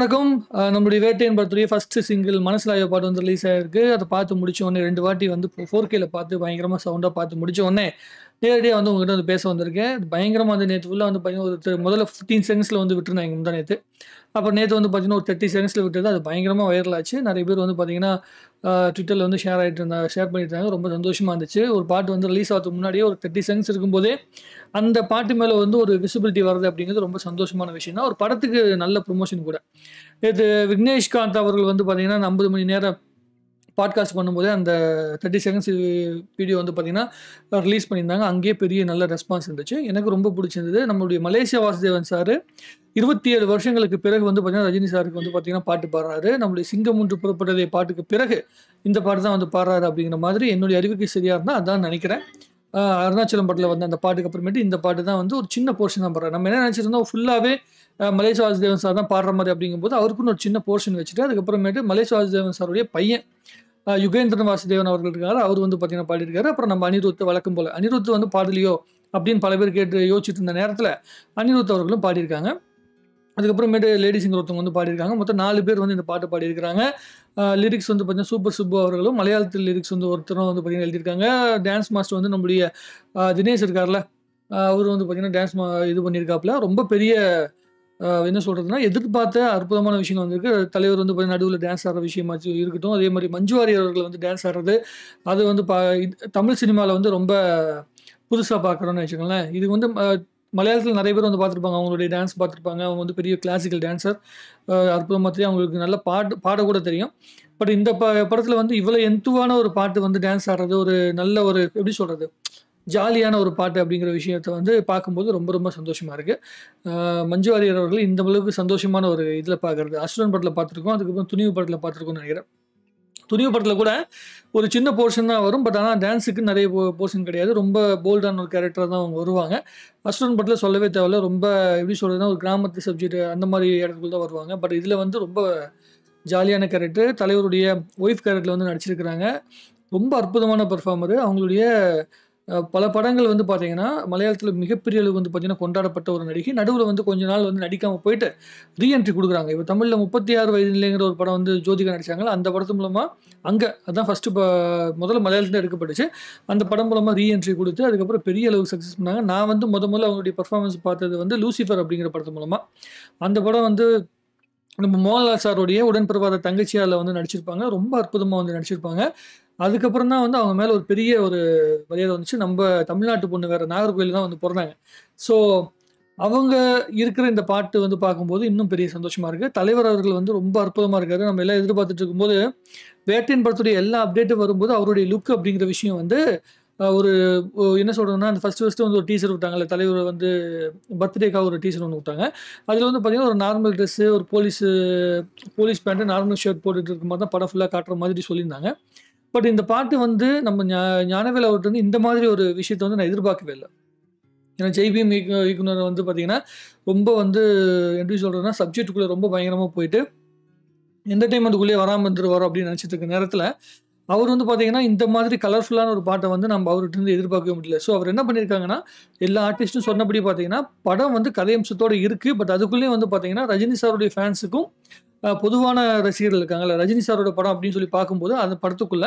வணக்கம். நம்முடைய வேட்டையன் படத்துடைய ஃபர்ஸ்ட் சிங்கிள் மனசிலாய பாட்டு வந்து ரிலீஸ் ஆயிருக்கு. அத பார்த்து முடிச்ச உடனே 2 வாட்டி வந்து 4Kல பார்த்து பயங்கரமா சவுண்டா பார்த்து முடிச்ச உடனே, நேரடியா வந்து உங்ககிட்ட வந்து பேச வந்திருக்கேன். பயங்கரமா வந்து நேத்து ஃபுல்லா வந்து பார்த்தீங்கன்னா, முதல்ல 15 செகண்ட்ஸ்ல வந்து விட்டுருந்தாங்க முந்தா நேத்து. அப்புறம் நேத்து வந்து பார்த்தீங்கன்னா, ஒரு 30 செகண்ட்ஸ்ல விட்டது. அது பயங்கரமா வைரல் ஆச்சு. நெறைய பேர் வந்து பார்த்தீங்கன்னா, ட்விட்டர்ல வந்து ஷேர் பண்ணிட்டு இருந்தாங்க. ரொம்ப சந்தோஷமா இருந்துச்சு. ஒரு பாட்டு வந்து ரிலீஸ் ஆவதுக்கு முன்னாடியே ஒரு 30 செகண்ட்ஸ் இருக்கும்போதே, அந்த பாட்டு மேல வந்து ஒரு விசிபிலிட்டி வருது அப்படிங்கிறது ரொம்ப சந்தோஷமான விஷயம் தான். ஒரு படத்துக்கு நல்ல ப்ரமோஷன் கூட. நேத்து விக்னேஷ்காந்த் அவர்கள் வந்து பார்த்தீங்கன்னா, 50 மணி நேரம் பாட்காஸ்ட் பண்ணும்போதே அந்த 30 செகண்ட்ஸ் வீடியோ வந்து பார்த்தீங்கன்னா, ரிலீஸ் பண்ணியிருந்தாங்க. அங்கேயே பெரிய நல்ல ரெஸ்பான்ஸ் இருந்துச்சு. எனக்கு ரொம்ப புடிச்சிருந்தது. நம்மளுடைய மலேசியா வாசுதேவன் சாரு 27 வருஷங்களுக்கு பிறகு வந்து பார்த்தீங்கன்னா, ரஜினி சாருக்கு வந்து பார்த்தீங்கன்னா, பாட்டு பாடுறாரு. நம்முடைய சிங்கம் ஒன்று புறப்பட்டதே பாட்டுக்கு பிறகு, இந்த பாட்டு தான் வந்து பாடுறாரு அப்படிங்கிற மாதிரி என்னுடைய அறிவுக்கு சரியா இருந்தா அதான் நெனைக்கிறேன். அருணாச்சலம் படத்துல வந்த அந்த பாட்டுக்கு அப்புறமேட்டு இந்த பாட்டு தான் வந்து ஒரு சின்ன போர்ஷன் தான் பாடுறாரு. நம்ம என்ன நெனைச்சிருந்தோம் ஃபுல்லாவே மலேசியா வாசுதேவன் சார் தான் பாடுற மாரி அப்படிங்கும்போது, அவருக்குன்னு ஒரு சின்ன போர்ஷன் வச்சுட்டு, அதுக்கப்புறமேட்டு மலேசியா வாசுதேவன் சாருடைய பையன் யுகேந்திரன் வாசுதேவன் அவர்கள் இருக்காரு. அவரு வந்து பார்த்தீங்கன்னா பாடியிருக்காரு. அப்புறம் நம்ம அனிருத் வழக்கம் போல. அனிருத் வந்து பாடலையோ அப்படின்னு பல பேர் கேட்டு யோசிச்சுட்டு இருந்த நேரத்துல, அனிருத் அவர்களும் பாடியிருக்காங்க. அதுக்கப்புறமேட்டு லேடி சிங்கர் ஒருத்தவங்க வந்து பாடியிருக்காங்க. மொத்தம் 4 பேர் வந்து இந்த பாட்டு பாடியிருக்கிறாங்க. லிரிக்ஸ் வந்து பார்த்தீங்கன்னா, சூப்பர் சுப்பு அவர்களும், மலையாளத்தில் லிரிக்ஸ் வந்து ஒருத்தரும் வந்து பார்த்தீங்கன்னா எழுதியிருக்காங்க. டான்ஸ் மாஸ்டர் வந்து நம்முடைய தினேஷ் இருக்கார்ல, அவரு வந்து பார்த்தீங்கன்னா டான்ஸ் இது பண்ணியிருக்காப்ல. ரொம்ப பெரிய என்ன சொல்றதுன்னா, எதிர்பார்த்த அற்புதமான விஷயங்கள் வந்திருக்கு. தலைவர் வந்து பார்த்தீங்கன்னா, நடுவுல டான்ஸ் ஆடுற விஷயமாச்சும் இருக்கட்டும். அதே மாரி மஞ்சு வாரியர் அவர்கள் வந்து டான்ஸ் ஆடுறது, அது வந்து தமிழ் சினிமால வந்து ரொம்ப புதுசா பார்க்குறோம்னு வச்சுக்கோங்களேன். இது வந்து மலையாளத்தில நெறைய பேர் வந்து பார்த்துருப்பாங்க. அவங்களுடைய டான்ஸ் பார்த்துருப்பாங்க. அவங்க வந்து பெரிய கிளாசிக்கல் டான்சர். அற்புதமா தெரியும். அவங்களுக்கு நல்லா பாடக்கூட தெரியும். பட் இந்த படத்தில வந்து இவ்வளோ என்துவான ஒரு பாட்டு வந்து டான்ஸ் ஆடுறது, ஒரு நல்ல ஒரு எப்படி சொல்றது? ஜாலியான ஒரு பாட்டு அப்படிங்கிற விஷயத்த வந்து பார்க்கும்போது ரொம்ப ரொம்ப சந்தோஷமா இருக்கு. மஞ்சு வாரியர் அவர்கள் இந்த அளவுக்கு சந்தோஷமான ஒரு இதில பார்க்குறது. அசுரன் படத்தில பார்த்துருக்கோம். அதுக்கப்புறம் துணிவு படத்தில பார்த்துருக்கோம்னு நெனைக்கிறேன். துணிவு படத்தில கூட ஒரு சின்ன போர்ஷன் தான் வரும். பட் ஆனா டான்ஸுக்கு நெறைய போர்ஷன் கிடையாது. ரொம்ப போல்டான ஒரு கேரக்டரா தான் அவங்க வருவாங்க. அசுரன் படத்தில சொல்லவே தேவையில்ல. ரொம்ப எப்படி சொல்றதுன்னா, ஒரு கிராமத்து சப்ஜெக்ட் அந்த மாரி இடத்துக்குள்ள தான் வருவாங்க. பட் இதில வந்து ரொம்ப ஜாலியான கேரக்டர். தலைவருடைய ஒய்ஃப் கேரக்டர்ல வந்து நடிச்சிருக்கிறாங்க. ரொம்ப அற்புதமான பெர்ஃபார்மரு. அவங்களுடைய பல படங்கள் வந்து பார்த்தீங்கன்னா, மலையாளத்தில மிகப்பெரிய அளவு வந்து பார்த்தீங்கன்னா, கொண்டாடப்பட்ட ஒரு நடிகை. நடுவுல வந்து கொஞ்ச நாள் வந்து நடிக்காம போயிட்டு, ரீஎன்ட்ரி குடுக்குறாங்க. இப்ப தமிழ்ல 36 வயது நிலைங்கிற ஒரு படம் வந்து ஜோதிகா நடிச்சாங்கல்ல, அந்த படத்து மூலமா அதான் ஃபர்ஸ்ட்டு முதல்ல மலையாளத்தில எடுக்கப்பட்டுச்சு. அந்த படம் மூலமா ரீஎன்ட்ரி குடுத்து, அதுக்கப்புறம் பெரிய அளவுக்கு சக்சஸ் பண்ணாங்க. நான் வந்து மொதல்ல அவங்களுடைய பெர்ஃபார்மன்ஸ் பார்த்தது வந்து லூசிஃபர் அப்படிங்கிற படத்து மூலமா. அந்த படம் வந்து நம்ம மோகன்லால் சாருடைய உடன்பிறவாத தங்கச்சியா அதுல வந்து நடிச்சிருப்பாங்க. ரொம்ப அற்புதமா வந்து நடிச்சிருப்பாங்க. அதுக்கப்புறம் தான் வந்து அவங்க மேல ஒரு பெரிய ஒரு மரியாதை வந்துச்சு. நம்ப தமிழ்நாட்டு பொண்ணு வேற நாகர்கோயில்ல தான் வந்து பொறந்தாங்க. ஸோ, அவங்க இருக்கிற இந்த பாட்டு வந்து பார்க்கும்போது இன்னும் பெரிய சந்தோஷமா இருக்கு. தலைவர் அவர்கள் வந்து ரொம்ப அற்புதமா இருக்காரு. நம்ம எல்லாம் எதிர்பார்த்துட்டு இருக்கும்போது, வேட்டையன் படத்துடைய எல்லா அப்டேட்டும் வரும்போது அவருடைய லுக் அப்படிங்கிற விஷயம் வந்து ஒரு என்ன சொல்றதுன்னா, அந்த ஃபர்ஸ்ட்டு வந்து ஒரு டீசர் விட்டாங்கல்ல. தலைவர் வந்து பர்த்டேக்காக ஒரு டீசர் ஒண்ணு விட்டாங்க. அதில வந்து பார்த்தீங்கன்னா, ஒரு நார்மல் ட்ரெஸ்ஸு, ஒரு போலீஸ் பேண்ட், நார்மல் ஷர்ட் போட்டுட்டு இருக்க மாரி தான் படம் ஃபுல்லா காட்டுற மாதிரி சொல்லியிருந்தாங்க. பட் இந்த பாட்டு வந்து நம்ம ஞானவேல் அவர்ட்ட வந்து இந்த மாதிரி ஒரு விஷயத்த வந்து நான் எதிர்பார்க்கவே இல்ல. ஏன்னா ஜெய்பீம் இயக்குனர் வந்து பார்த்தீங்கன்னா, ரொம்ப வந்து எப்படி சொல்றதுன்னா, சப்ஜெக்ட்குள்ள ரொம்ப பயங்கரமா போயிட்டு, என்டர்டெயின்மென்ட்குள்ளேயே வராம இருந்துருவாரோ அப்படின்னு நெனச்சிட்டு இருக்க நேரத்தில, அவர் வந்து பார்த்தீங்கன்னா, இந்த மாதிரி கலர்ஃபுல்லான ஒரு பாட்ட வந்து நம்ம அவர்ட்ட இருந்து எதிர்பார்க்கவே முடியல. ஸோ அவர் என்ன பண்ணியிருக்காங்கன்னா, எல்லா ஆர்டிஸ்ட்டும் சொன்னபடி பார்த்தீங்கன்னா, படம் வந்து கதையம்சத்தோட இருக்கு. பட் அதுக்குள்ளேயும் வந்து பார்த்தீங்கன்னா, ரஜினி சாருடைய ஃபேன்ஸுக்கும் பொதுவான ரசிகர்கள் இருக்காங்கல்ல. ரஜினி சாரோட படம் அப்படின்னு சொல்லி பார்க்கும்போது, அந்த படத்துக்குள்ள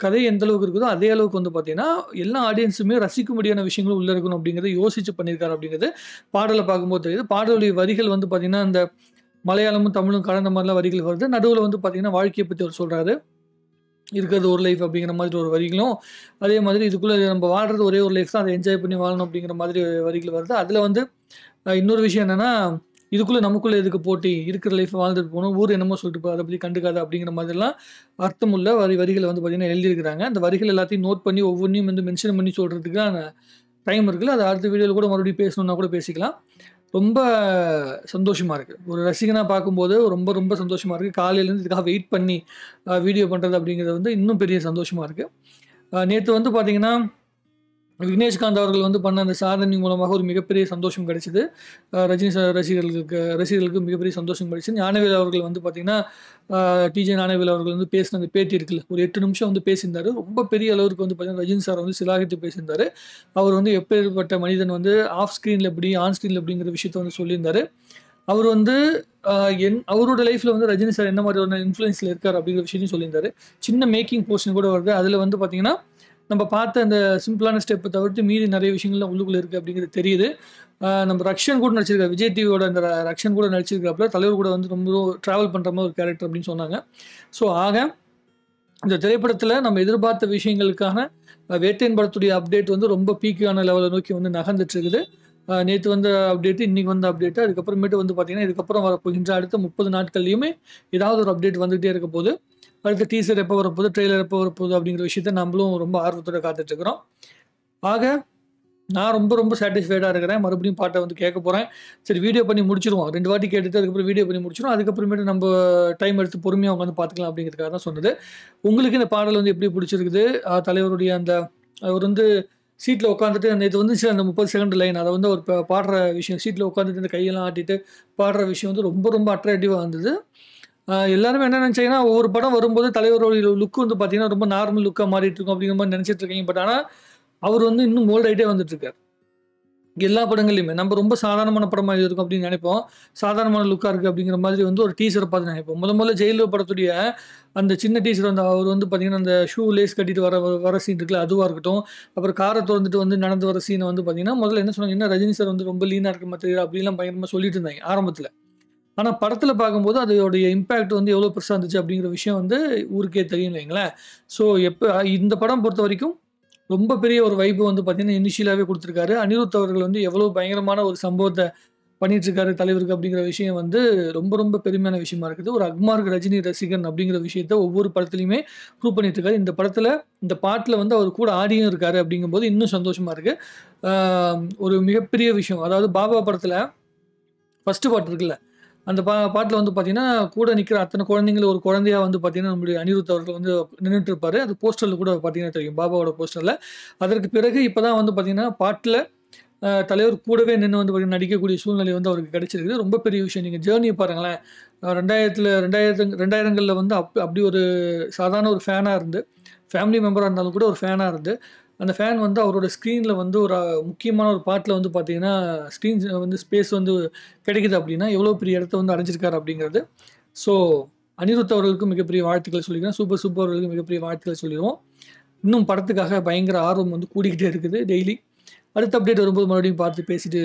கதை எந்த அளவுக்கு இருக்குதோ, அதே அளவுக்கு வந்து பார்த்தீங்கன்னா, எல்லா ஆடியன்ஸுமே ரசிக்கும்படியான விஷயங்களும் உள்ள இருக்கணும் அப்படிங்கிறத யோசிச்சு பண்ணியிருக்காரு அப்படிங்கிறது பாடல பார்க்கும்போது தெரியுது. பாடலுடைய வரிகள் வந்து பார்த்தீங்கன்னா, அந்த மலையாளமும், தமிழும் கலந்த மாரிலாம் வரிகள் வருது. நடுவுல வந்து பார்த்தீங்கன்னா, வாழ்க்கைய பத்தி அவர் சொல்றாரு. இருக்கிறது ஒரு லைஃப் அப்படிங்கிற மாதிரி ஒரு வரிகளும், அதே மாதிரி இதுக்குள்ள நம்ம வாழ்றது ஒரே ஒரு லைஃப் தான். அத என்ஜாய் பண்ணி வாழணும் அப்படிங்கிற மாதிரி வரிகள் வருது. அதுல வந்து இன்னொரு விஷயம் என்னன்னா, இதுக்குள்ள நமக்குள்ள எதுக்கு போட்டி? இருக்கிற லைஃப் வாழ்ந்துட்டு போணும். ஊர் என்னமோ சொல்லிட்டு போகுது. அத பத்தி கண்டுக்காத அப்படிங்கிற மாதிரிலாம் அர்த்தமுள்ள வரிகள வந்து பார்த்தீங்கன்னா எழுதியிருக்கிறாங்க. அந்த வரிகள் எல்லாத்தையும் நோட் பண்ணி ஒவ்வொன்னையும் வந்து மென்ஷன் பண்ணி சொல்றதுக்கான டைம் இருக்குல்ல. அத அடுத்த வீடியோல கூட மறுபடியும் பேசணும்னா கூட பேசிக்கலாம். ரொம்ப சந்தோஷமா இருக்கு. ஒரு ரசிகனா பார்க்கும்போது ரொம்ப ரொம்ப சந்தோஷமா இருக்கு. காலையிலேருந்து இதுக்காக வெயிட் பண்ணி வீடியோ பண்றது அப்படிங்கிறது வந்து இன்னும் பெரிய சந்தோஷமா இருக்கு. நேத்து வந்து பார்த்தீங்கன்னா, விக்னேஷ்காந்த் அவர்கள் வந்து பண்ண அந்த சாதனை மூலமாக ஒரு மிகப்பெரிய சந்தோஷம் கிடைச்சது. ரஜினி சார் ரசிகர்களுக்கு மிகப்பெரிய சந்தோஷம் கிடைச்சது. ஞானவேல் அவர்கள் வந்து பார்த்தீங்கன்னா, டிஜே ஞானவேல் அவர்கள் வந்து பேசின அந்த பேட்டி இருக்குல்ல, ஒரு 8 நிமிஷம் வந்து பேசியிருந்தாரு. ரொம்ப பெரிய அளவுக்கு வந்து பார்த்தீங்கன்னா, ரஜினி சார் வந்து சிலாகித்து பேசியிருந்தாரு. அவர் வந்து எப்பேர்ப்பட்ட மனிதன் வந்து ஆஃப் ஸ்க்ரீன்ல எப்படி, ஆன் ஸ்க்ரீன்ல எப்படிங்கிற விஷயத்த வந்து சொல்லியிருந்தாரு. அவர் வந்து அவரோட லைஃப்ல வந்து ரஜினி சார் என்ன மாதிரி ஒரு இன்ஃப்ளூயன்ஸ்ல இருக்காரு அப்படிங்கிற விஷயத்தையும் சொல்லியிருந்தாரு. சின்ன மேக்கிங் போர்ஷன் கூட வருது. அதுல வந்து பார்த்தீங்கன்னா, நம்ம பார்த்த அந்த சிம்பிளான ஸ்டெப்பை தவிர்த்து மீதி நிறைய விஷயங்கள்லாம் உள்ளுக்குள்ள இருக்கு அப்படிங்கிறது தெரியுது. நம்ம ரக்ஷன் கூட நடிச்சிருக்காரு. விஜய் டிவியோட அந்த ரக்ஷன் கூட நடிச்சிருக்காப்புல. தலைவர் கூட வந்து ரொம்ப டிராவல் பண்ற மாதிரி ஒரு கேரக்டர் அப்படின்னு சொன்னாங்க. ஸோ ஆக இந்த திரைப்படத்துல நம்ம எதிர்பார்த்த விஷயங்களுக்கான வேட்டையன் படத்துடைய அப்டேட் வந்து ரொம்ப பீக்கான லெவலை நோக்கி வந்து நகர்ந்துட்டு இருக்குது. நேற்று வந்த அப்டேட், இன்னைக்கு வந்த அப்டேட், அதுக்கப்புறமேட்டு வந்து பார்த்தீங்கன்னா, இதுக்கப்புறம் வரப்போகின்ற அடுத்த 30 நாட்கள்லையுமே ஏதாவது ஒரு அப்டேட் வந்துகிட்டே இருக்க போகுது. அடுத்த டீசர் எப்போ வரப்போகுது, ட்ரெய்லர் எப்போ வரப்போகுது அப்படிங்கிற விஷயத்த நம்மளும் ரொம்ப ஆர்வத்தோட காத்துட்டு இருக்கிறோம். ஆக நான் ரொம்ப ரொம்ப சாட்டிஸ்ஃபைடாக இருக்கிறேன். மறுபடியும் பாட்டை வந்து கேட்க போகிறேன். சரி, வீடியோ பண்ணி முடிச்சிருவோம். 2 வாட்டி கேட்டுட்டு அதுக்கப்புறம் வீடியோ பண்ணி முடிச்சிருவோம். அதுக்கப்புறமேட்டு நம்ம டைம் எடுத்து பொறுமையாக உட்காந்து பார்த்துக்கலாம் அப்படிங்கிறதுக்காக தான் சொன்னது. உங்களுக்கு இந்த பாடல் வந்து எப்படி பிடிச்சிருக்குது? தலைவருடைய அந்த அவர் வந்து சீட்டில் உட்காந்துட்டு நேற்று வந்துச்சு அந்த 30 செகண்ட் லைன், அதை வந்து அவர் பாடுற விஷயம், சீட்டில் உட்காந்துட்டு இந்த கையெல்லாம் ஆட்டிட்டு பாடுற விஷயம் வந்து ரொம்ப ரொம்ப அட்ராக்டிவாக இருந்தது. எல்லாருமே என்ன நினச்சாங்கன்னா, ஒவ்வொரு படம் வரும்போது தலைவருடைய லுக் வந்து பார்த்தீங்கன்னா ரொம்ப நார்மல் லுக்காக மாறிட்டு இருக்கும் அப்படிங்கிற மாதிரி நினச்சிட்டு இருக்கீங்க. பட் ஆனால் அவர் வந்து இன்னும் மோல்ட் ஆகிட்டே வந்துட்டு இருக்காரு எல்லா படங்கள்லையுமே. நம்ம ரொம்ப சாதாரணமான படமாக இது இருக்கும் அப்படின்னு நினைப்போம். சாதாரணமான லுக்காக இருக்குது அப்படிங்கிற மாதிரி வந்து ஒரு டீசரை பார்த்து நினைப்போம். முதல்ல ஜெயிலர் படத்துடைய அந்த சின்ன டீசர் வந்து அவர் வந்து பார்த்தீங்கன்னா, அந்த ஷூ லேஸ் கட்டிட்டு வர சீன் இருக்குல்ல, அதுவாக இருக்கட்டும். அப்புறம் காரை திறந்துட்டு வந்து நடந்து வர சீனை வந்து பார்த்தீங்கன்னா, முதல்ல என்ன சொன்னாங்க, என்ன ரஜினி சார் வந்து ரொம்ப லீனாக இருக்க மாதிரி அப்படிலாம் பயங்கரமாக சொல்லிட்டு இருந்தாங்க ஆரம்பத்தில். ஆனால் படத்தில் பார்க்கும்போது அதோடைய இம்பேக்ட் வந்து எவ்வளோ பெருசாக இருந்துச்சு அப்படிங்கிற விஷயம் வந்து ஊருக்கே தெரியும் வைங்களேன். ஸோ இந்த படம் பொறுத்த வரைக்கும் ரொம்ப பெரிய ஒரு வைப் வந்து பார்த்தீங்கன்னா இனிஷியலாகவே கொடுத்துருக்காரு. அனிருத் அவர்கள் வந்து எவ்வளோ பயங்கரமான ஒரு சம்பவத்தை பண்ணிட்டு இருக்காரு தலைவருக்கு அப்படிங்கிற விஷயம் வந்து ரொம்ப ரொம்ப பெருமையான விஷயமா இருக்குது. ஒரு அக்மார்க் ரஜினி ரசிகன் அப்படிங்கிற விஷயத்த ஒவ்வொரு படத்துலையுமே ப்ரூவ் பண்ணிட்டு இருக்காரு. இந்த படத்தில் இந்த பாட்டில் வந்து அவர் கூட ஆடியும் இருக்காரு அப்படிங்கும்போது இன்னும் சந்தோஷமா இருக்கு. ஒரு மிகப்பெரிய விஷயம், அதாவது பாபா படத்தில் ஃபர்ஸ்ட் பாட்டு இருக்குல்ல, அந்த பாட்டுல வந்து பார்த்தீங்கன்னா, கூட நிக்கிற அத்தனை குழந்தைங்களும் ஒரு குழந்தையா வந்து பார்த்தீங்கன்னா, நம்முடைய அனிருத் அவர்கள் வந்து நின்னுட்டு இருப்பாரு. அது போஸ்டர்ல கூட பார்த்தீங்கன்னா தெரியும். பாபாவோட போஸ்டர்ல. அதற்கு பிறகு இப்ப தான் வந்து பார்த்தீங்கன்னா, பாட்டுல தலைவர் கூடவே நின்னு வந்து பார்த்தீங்கன்னா, நடிக்கக்கூடிய சூழ்நிலை வந்து அவருக்கு கிடைச்சிருக்குது. ரொம்ப பெரிய விஷயம். நீங்க ஜர்னிய பாருங்களேன். 2000ங்கள்ல வந்து அப்படி ஒரு சாதாரண ஒரு ஃபேனா இருந்து, ஃபேமிலி மெம்பரா இருந்தாலும் கூட ஒரு ஃபேனா இருந்து, அந்த ஃபேன் வந்து அவரோட ஸ்க்ரீன்ல வந்து ஒரு முக்கியமான ஒரு பார்ட்ல வந்து பார்த்தீங்கன்னா, ஸ்க்ரீன் வந்து ஸ்பேஸ் வந்து கிடைக்குது அப்படின்னா, எவ்வளோ பெரிய இடத்த வந்து அடைஞ்சிருக்காரு அப்படிங்கிறது. ஸோ, அனிருத் அவர்களுக்கும் மிகப்பெரிய வாழ்த்துக்கள் சொல்லிக்கிறேன். சூப்பர் அவர்களுக்கு மிகப்பெரிய வாழ்த்துக்கள் சொல்லிருவோம். இன்னும் படத்துக்காக பயங்கர ஆர்வம் வந்து கூடிக்கிட்டே இருக்குது டெய்லி. அடுத்த அப்டேட் வரும்போது மறுபடியும் பார்த்து பேசிட்டு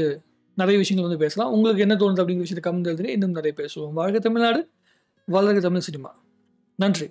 நிறைய விஷயங்கள் வந்து பேசலாம். உங்களுக்கு என்ன தோணுது அப்படிங்கிற விஷயத்த கமெண்ட் எழுதுங்க. இன்னும் நிறைய பேசுவோம். வாழ்க தமிழ்நாடு! வளர்க தமிழ் சினிமா! நன்றி.